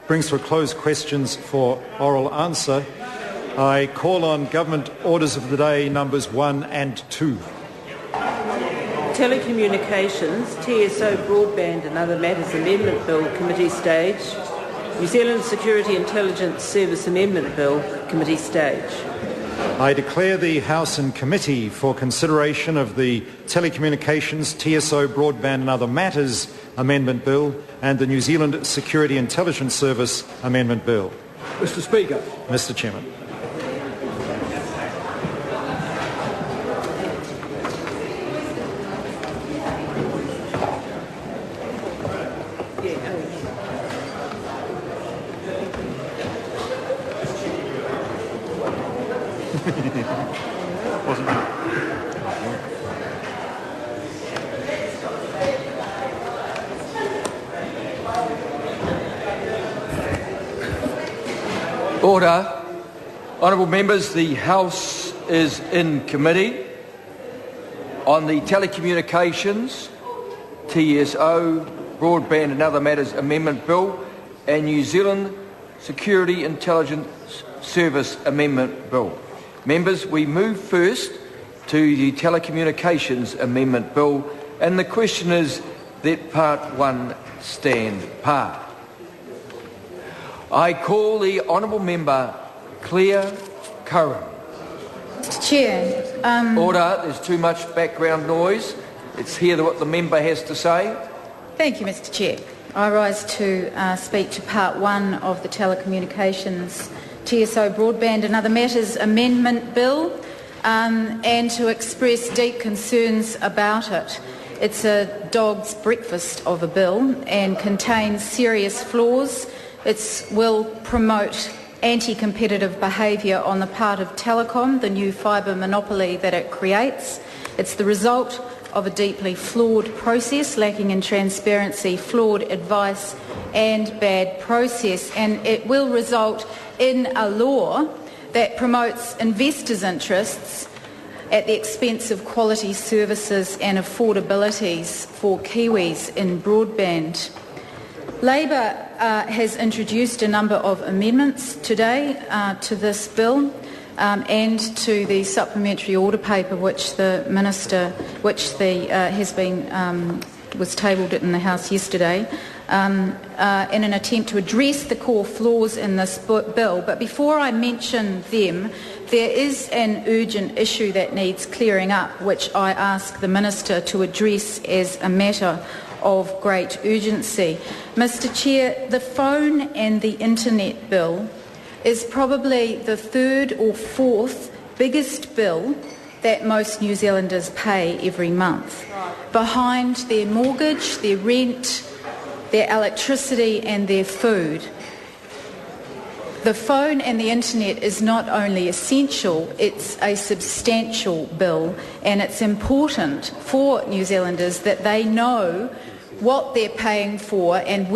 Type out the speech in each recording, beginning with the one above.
Brings to a close questions for oral answer. I call on Government Orders of the Day numbers 1 and 2. Telecommunications, TSO, Broadband and Other Matters Amendment Bill, Committee stage. New Zealand Security Intelligence Service Amendment Bill, Committee stage. I declare the House in committee for consideration of the Telecommunications, TSO, Broadband and Other Matters Amendment Bill and the New Zealand Security Intelligence Service Amendment Bill. Mr. Speaker. Mr. Chairman. Order. Honourable members, the House is in committee on the Telecommunications, TSO, Broadband and Other Matters Amendment Bill and New Zealand Security Intelligence Service Amendment Bill. Members, we move first to the Telecommunications Amendment Bill, and the question is that Part 1 stand part. I call the Honourable Member Claire Curran. Mr. Chair. Order. There's too much background noise. Let's hear what the member has to say. Thank you, Mr. Chair. I rise to speak to Part 1 of the Telecommunications, TSO, Broadband and Other Matters Amendment Bill and to express deep concerns about it. It's a dog's breakfast of a bill and contains serious flaws. It will promote anti-competitive behaviour on the part of Telecom, the new fibre monopoly that it creates. It's the result of a deeply flawed process, lacking in transparency, flawed advice and bad process, and it will result in a law that promotes investors' interests at the expense of quality services and affordabilities for Kiwis in broadband. Labor has introduced a number of amendments today to this bill and to the supplementary order paper which the Minister, was tabled in the House yesterday, in an attempt to address the core flaws in this bill. But before I mention them, there is an urgent issue that needs clearing up, which I ask the Minister to address as a matter of great urgency. Mr. Chair, the phone and the internet bill is probably the third or fourth biggest bill that most New Zealanders pay every month, behind their mortgage, their rent, their electricity and their food. The phone and the internet is not only essential, it's a substantial bill, and it's important for New Zealanders that they know what they're paying for and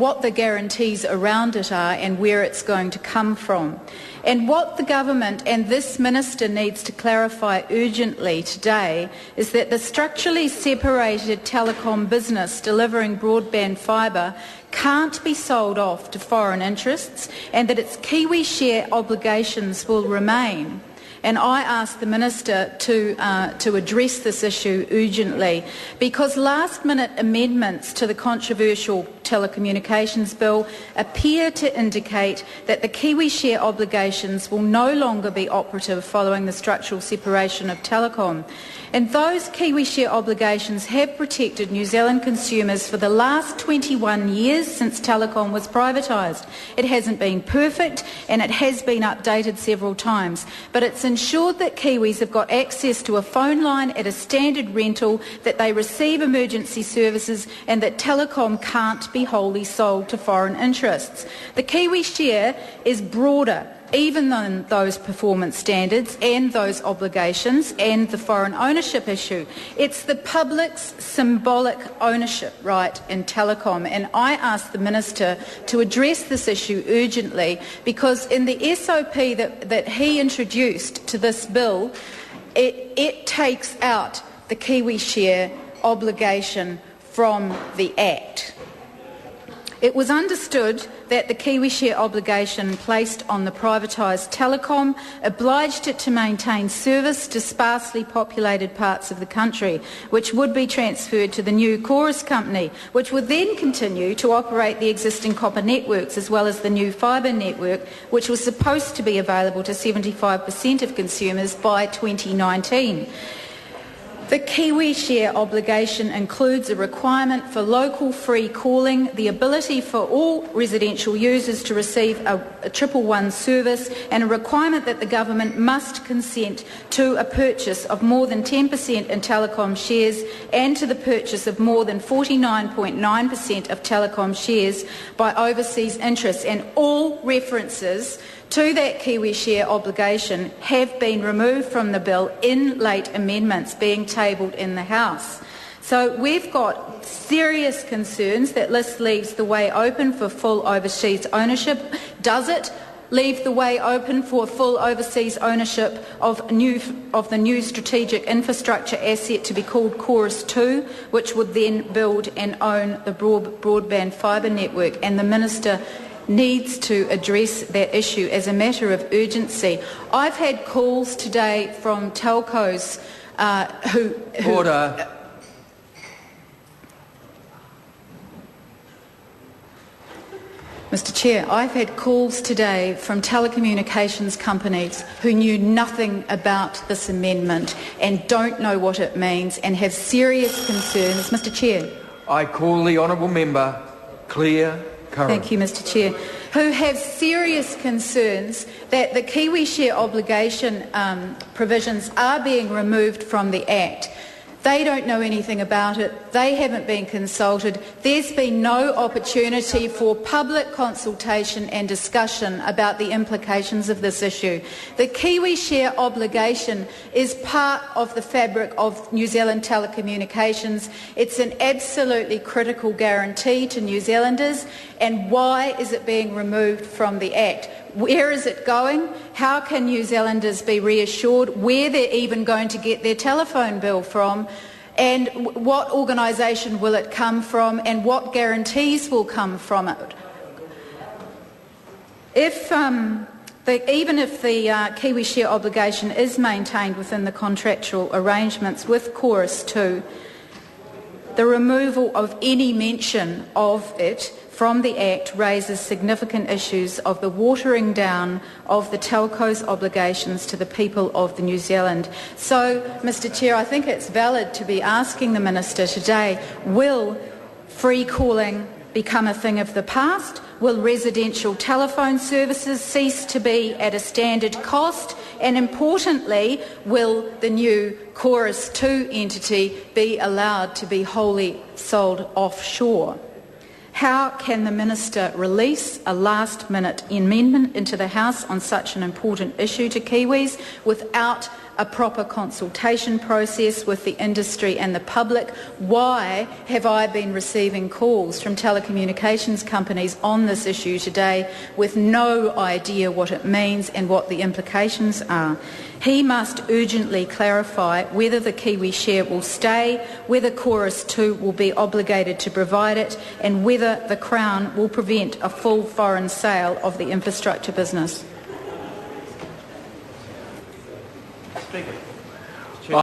what the guarantees around it are and where it's going to come from. And what the government and this minister needs to clarify urgently today is that the structurally separated telecom business delivering broadband fibre can't be sold off to foreign interests and that its Kiwi share obligations will remain. And I ask the Minister to address this issue urgently, because last-minute amendments to the controversial Telecommunications Bill appear to indicate that the Kiwi share obligations will no longer be operative following the structural separation of Telecom. And those Kiwi share obligations have protected New Zealand consumers for the last 21 years since Telecom was privatised. It hasn't been perfect and it has been updated several times, but it's ensured that Kiwis have got access to a phone line at a standard rental, that they receive emergency services and that Telecom can't be wholly sold to foreign interests. The Kiwi share is broader even than those performance standards and those obligations and the foreign ownership issue. It's the public's symbolic ownership right in Telecom, and I ask the Minister to address this issue urgently, because in the SOP that he introduced to this bill, it takes out the Kiwi share obligation from the Act. It was understood that the Kiwi share obligation placed on the privatised telecom obliged it to maintain service to sparsely populated parts of the country, which would be transferred to the new Chorus company, which would then continue to operate the existing copper networks as well as the new fibre network, which was supposed to be available to 75% of consumers by 2019. The Kiwi share obligation includes a requirement for local free calling, the ability for all residential users to receive a 111 service, and a requirement that the government must consent to a purchase of more than 10% in telecom shares and to the purchase of more than 49.9% of telecom shares by overseas interests. And all references to that Kiwi share obligation have been removed from the bill in late amendments being tabled in the House. So we've got serious concerns that this leaves the way open for full overseas ownership. Does it leave the way open for full overseas ownership of the new strategic infrastructure asset to be called Chorus 2, which would then build and own the broadband fibre network? And the Minister needs to address that issue as a matter of urgency. I've had calls today from telcos who Order. Mr. Chair, I've had calls today from telecommunications companies who knew nothing about this amendment and don't know what it means and have serious concerns. Mr. Chair. I call the honourable member Claire Curran. Thank you, Mr. Chair. Who have serious concerns that the Kiwi share obligation provisions are being removed from the Act. They don't know anything about it. They haven't been consulted. There's been no opportunity for public consultation and discussion about the implications of this issue. The Kiwi share obligation is part of the fabric of New Zealand telecommunications. It's an absolutely critical guarantee to New Zealanders. And why is it being removed from the Act? Where is it going? How can New Zealanders be reassured where they're even going to get their telephone bill from? And what organisation will it come from? And what guarantees will come from it? Even if the Kiwi share obligation is maintained within the contractual arrangements with Chorus 2, the removal of any mention of it from the Act raises significant issues of the watering down of the telco's obligations to the people of the New Zealand. So, Mr. Chair, I think it's valid to be asking the Minister today, will free calling become a thing of the past? Will residential telephone services cease to be at a standard cost? And importantly, will the new Chorus 2 entity be allowed to be wholly sold offshore? How can the Minister release a last-minute amendment into the House on such an important issue to Kiwis without a proper consultation process with the industry and the public? Why have I been receiving calls from telecommunications companies on this issue today with no idea what it means and what the implications are? He must urgently clarify whether the Kiwi share will stay, whether Chorus 2 will be obligated to provide it, and whether the Crown will prevent a full foreign sale of the infrastructure business.